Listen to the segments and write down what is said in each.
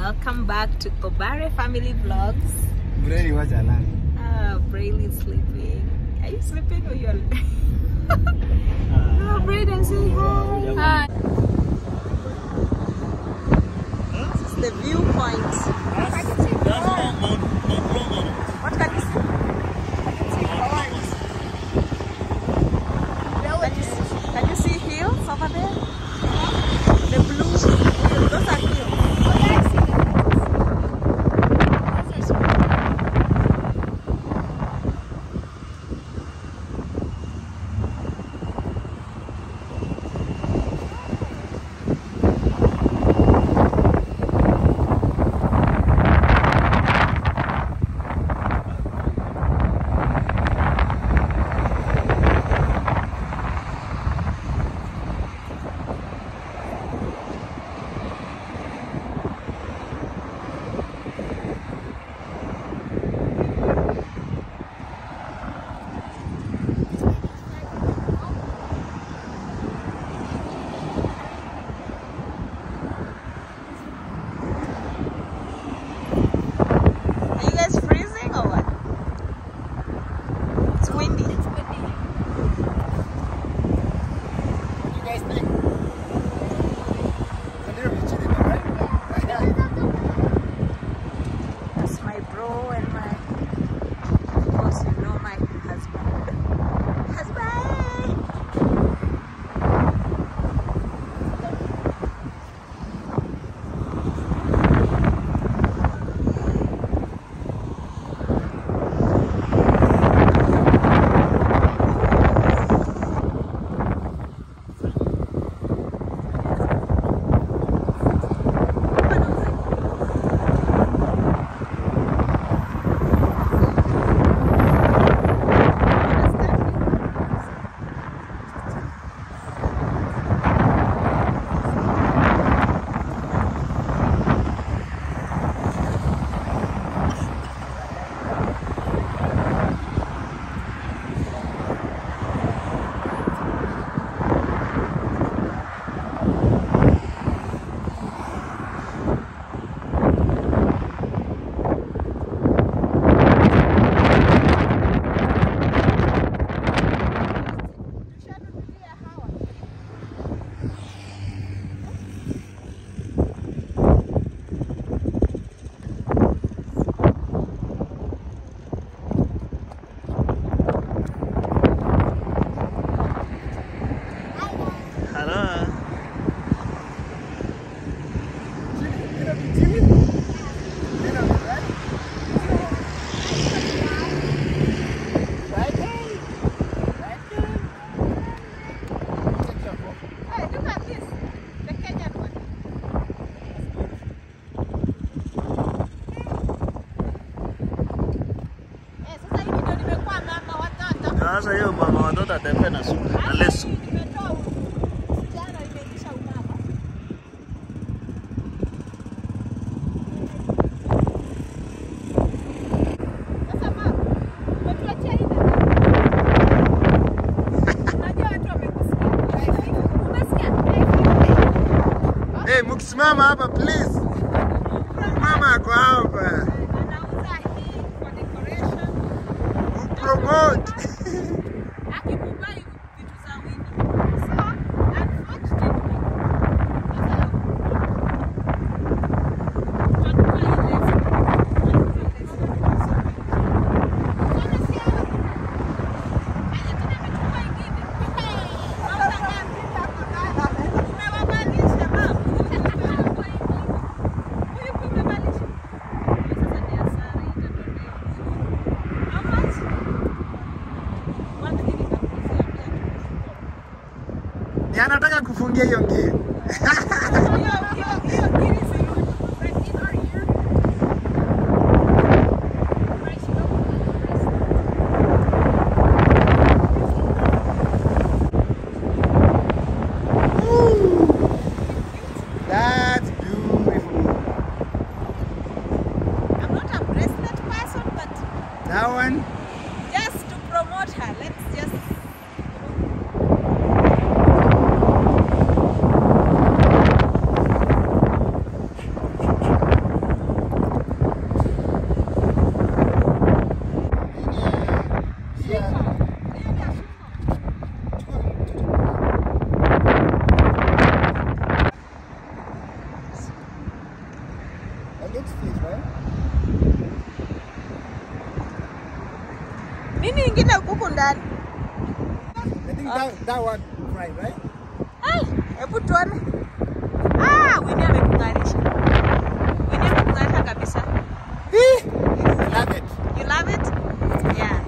Welcome back to Obare Family Vlogs. Braille was alive. Braille is sleeping. Are you sleeping or you're... Oh, Braden, say hi. Hi. This is the viewpoint. What can you see? I can see clouds. Can you see hills over there? The blue hills. Those are hills. Oh, yeah, I see them. Sasa hiyo mama watoto atembea na suka na leso. Hey, mkisimama hapa please. Mama ako hapa. Promote. Anataka kufungia hiyo ngine. That's beautiful. I'm not a bracelet person, but that one just to promote her. Let's just ndani. I think that one fried, right? Ai, hebu tuone. Ah, Winnie amekung'arisha. Winnie amekung'arisha kabisa. Love it. You love it? Yeah.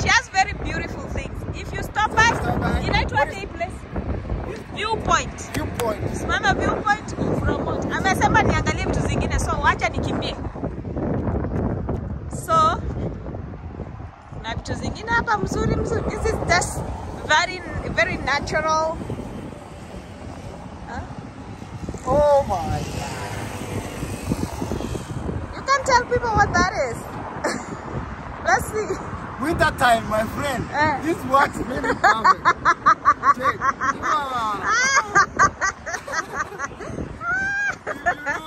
She has very beautiful things. If you stop by, inaitwa hii place. Viewpoint. Simama viewpoint promote. Amesema niangalie vitu zingine, so wacha nikimbie. So na vitu zingine hapa mzuri. This is just very natural. Huh? Oh my God. You can't tell people what that is. Let's see. Winter time, my friend. This works really perfect. Check. Wow.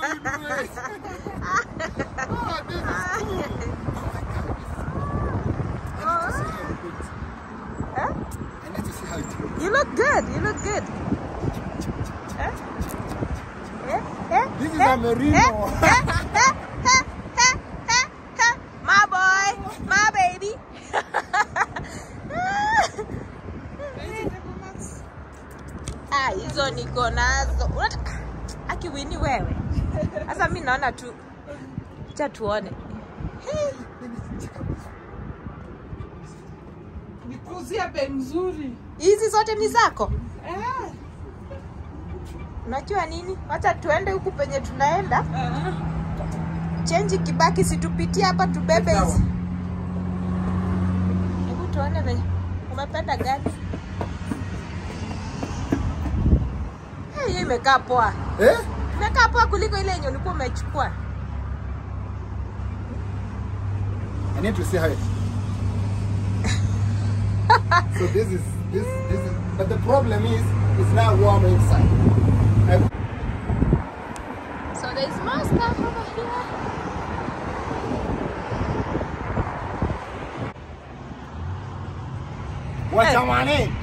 You do it. Oh, this is cool. I need to see how it looks. You look good. You look good. This is a merino. My boy, my baby. Ah, hizo niko nazo. Aki Winnie wewe. Sasa mimi naona tu. Acha tuone. Nikuzia bei nzuri. Hizi zote ni zako? Unajua nini? Wacha tuende huku penye tunaenda. Change kibaki situpitie hapa tubebe hizi. Hebu tuone venye. Umependa gani? Hii imekaa poa. Imekaa poa kuliko ile yenye ulikuwa umechukua. I need to see how it. So this is, but the problem is, it's not warm inside. So there's more stuff over here. Wachamani,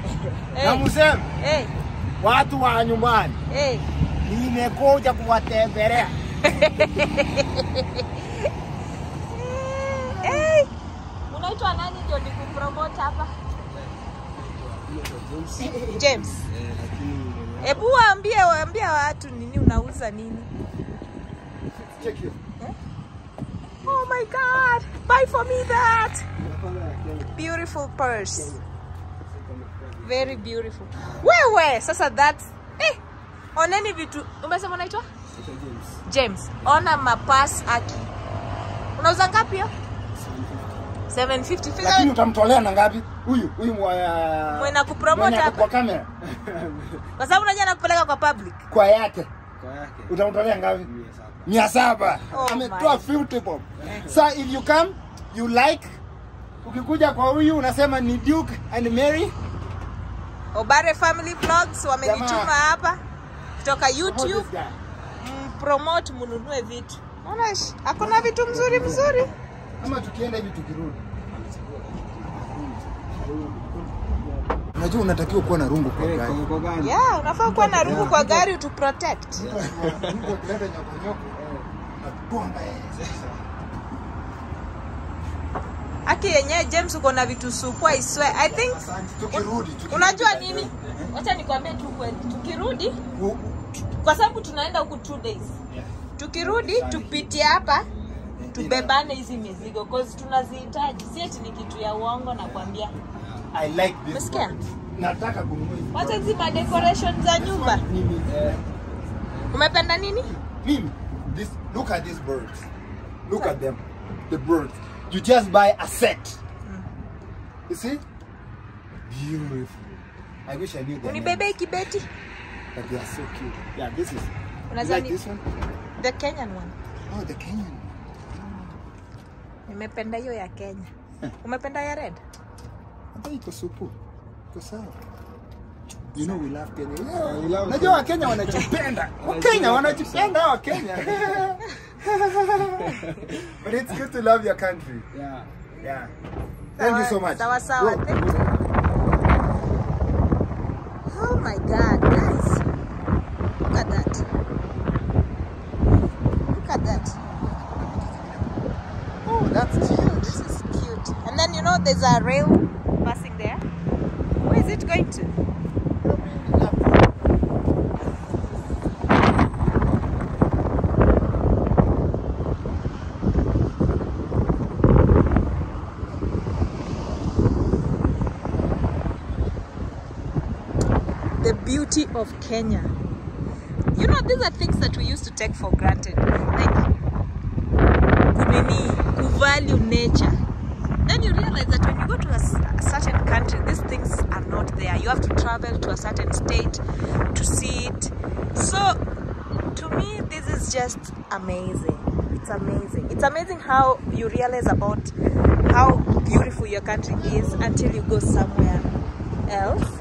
na musem, watu wa nyumbani, nimekuja kuwatembelea. Unaitwa nani ndio nikupromote hapa? James. Hebu waambie watu nini unauza nini? Check here. Oh my God! Buy for me that beautiful purse. Very beautiful. Wewe sasa that's oneni vitu. Umesema unaitwa? James. Ona mapas aki. Unauza ngapi hiyo? 750. Lakini utamtolea na ngapi? Huyu mwana kupromote hapa kwa kamera. Kwa sababu unajua nakupeleka kwa public. Kwa yake. Utamtolea ngapi? 700. Ametoa 50 bob. So if you come, you like, ukikuja kwa huyu unasema ni Duke and Mary. Obare Family Vlogs wamenituma hapa kutoka YouTube. Promote mununue vitu. Unaona hakuna vitu mzuri. Ama tukienda hivi tukirudi. Unajua unatakiwa kuwa na rungu kwa gari. Yeah, unafaa kuwa na rungu kwa gari to protect. Rungu kuleta nyoko. Bomba. Aki yenyewe James uko na vitu supu I swear. I think tukirudi. Unajua nini? Wacha nikwambie tu kweli. Tukirudi kwa sababu tunaenda huku 2 days. Tukirudi tupitie hapa tubebane hizi mizigo cause tunazihitaji. Si eti ni kitu ya uongo nakwambia. I like this. Umesikia? Nataka kununua hizi. Wacha hizi decoration za nyumba. Umependa nini? Mimi, look at these birds. Look at them. The birds. You just buy a set. You see? Beautiful. I wish I knew that. Unibebe kibeti? But they are so cute. Yeah, this is. You like this one? The Kenyan one. Oh, the Kenyan. Nimependa hiyo ya Kenya. Umependa ya red? Hata iko supu. Iko sawa. You know we love Kenya. Yeah, najua wa Kenya wanajipenda. Wa Kenya wanajipenda wa Kenya. But it's good to love your country. Yeah. Thank you so much. Sawa. Thank you. Oh my God, guys. Look at that. Oh, that's cute. This is cute. And then you know there's a rail passing there. going to? The beauty of Kenya. You know, these are things that we used to take for granted. Like, to value nature. Then you realize that when you go to a certain country, these things are not there. You have to travel to a certain state to see it. So, to me, this is just amazing. It's amazing. It's amazing how you realize about how beautiful your country is until you go somewhere else.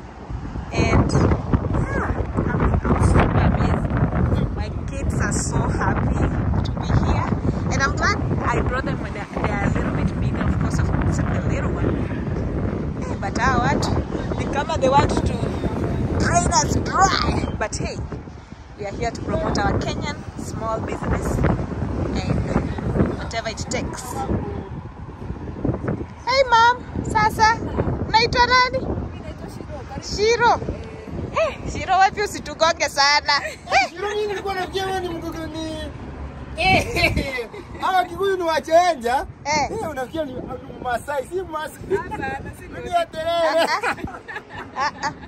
And I'm super amazed. My kids are so happy to be here, and I'm glad I brought them when they are a little bit bigger, of course, of the little one. Hey, but I want they want to drain us dry. But hey, we are here to promote our Kenyan small business and whatever it takes. Hey, Mom, Sasa, naitwa nani? Shiro. Shiro wapi usitugoge sana. Shiro mimi nilikuwa nafikia wewe ni mtoto ni hawa Kikuyu ni wachenja. Unafikia ni Masai, si Masai. Ni aterere.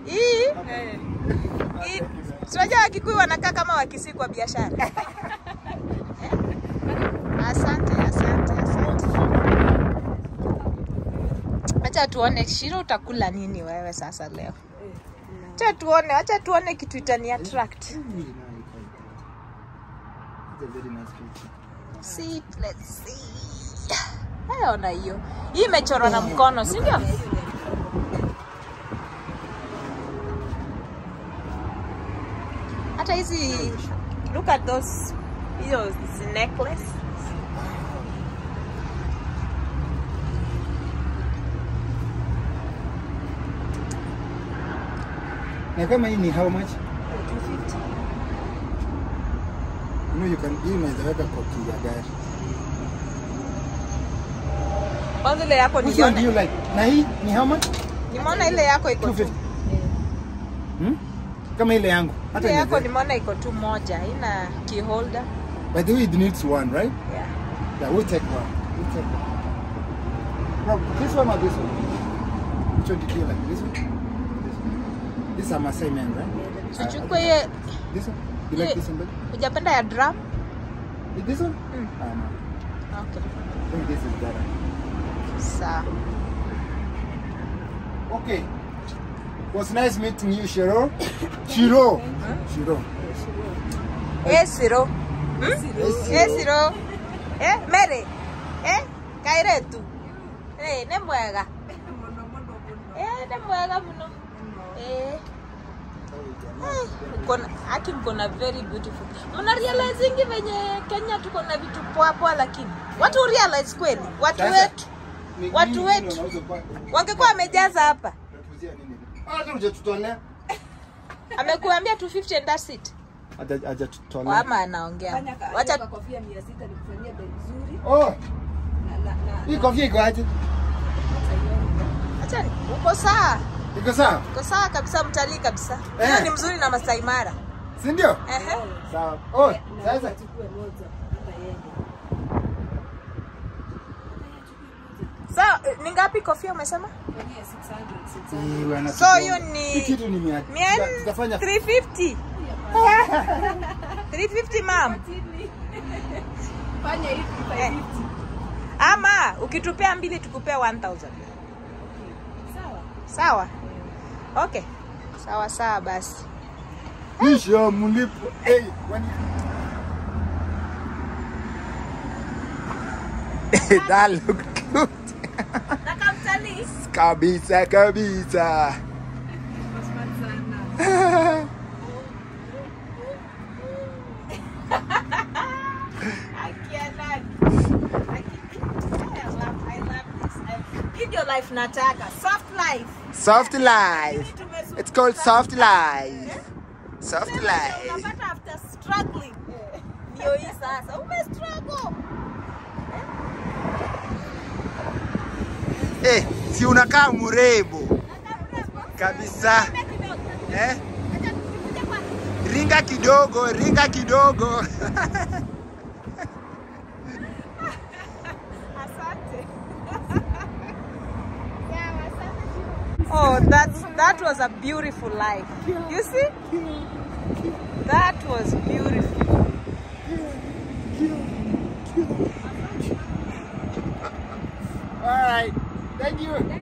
Hii. Sio Kikuyu wanakaa kama Wakisii kwa biashara. Asante. Acha tuone Shiro utakula nini wewe sasa leo. Acha tuone kitu itani attract. See, let's see. Ona hiyo. Hii imechorwa na mkono, si ndio? Hata hizi, look at those, this necklace. Na kama hii ni how much? 250. You know, hii unaweza weka kwa kila gari. Kwanza ile yako Which one do you like? Na hii ni how much? Nimeona ile yako iko 250. Kama ile yangu. Hata ile yako nimeona iko tu moja, haina key holder. By the way, it needs one, right? Yeah. Yeah, we'll take one. No, this one or this one? Which one did you like? This one? This is a Masai man, right? Tuchukue ye. This one? You like this one better? Hujapenda ya drum? This one? No. Okay. I think this is better. Sawa. Okay. Was nice meeting you, Shiro. Shiro. Shiro. Shiro. Shiro. Mary. Kairetu. Ne mwega. Ne mwega muno. Mkona very beautiful. Mna realizing venye Kenya tuko na vitu poa lakini watu realize kweli. Watu wetu wangekuwa wamejaza hapa. Amekuambia 250 and that's it. Aja tutolea. Mama anaongea. Wacha kofia 600 nikufanyia bei nzuri. Oh. Hii kofia iko aje? Acha uko sawa. Iko sawa? Iko sawa kabisa, mtalii kabisa. Hiyo ni mzuri na Masai Mara. Si ndio? Sawa. Oh, sasa chukue moja hata yeye. So, ni ngapi kofia umesema? 600. So hiyo ni kitu ni 100. Tutafanya 350. 350 mam. Fanya hivi 550. Ama ukitupea mbili tukupea 1000. Sawa. Okay. Sawa basi. Kisha mlipo. Hey, that looked good. Nakamtali. Kabisa. I love this. Live your life, Nataka. Soft life. It's called soft life. Soft life. Unapata after struggling. Ndio hii sasa. Umestruggle. Si unakaa mrembo. kabisa. Ringa kidogo, ringa kidogo. Oh, that was a beautiful life. You see? That was beautiful. All right. Thank you.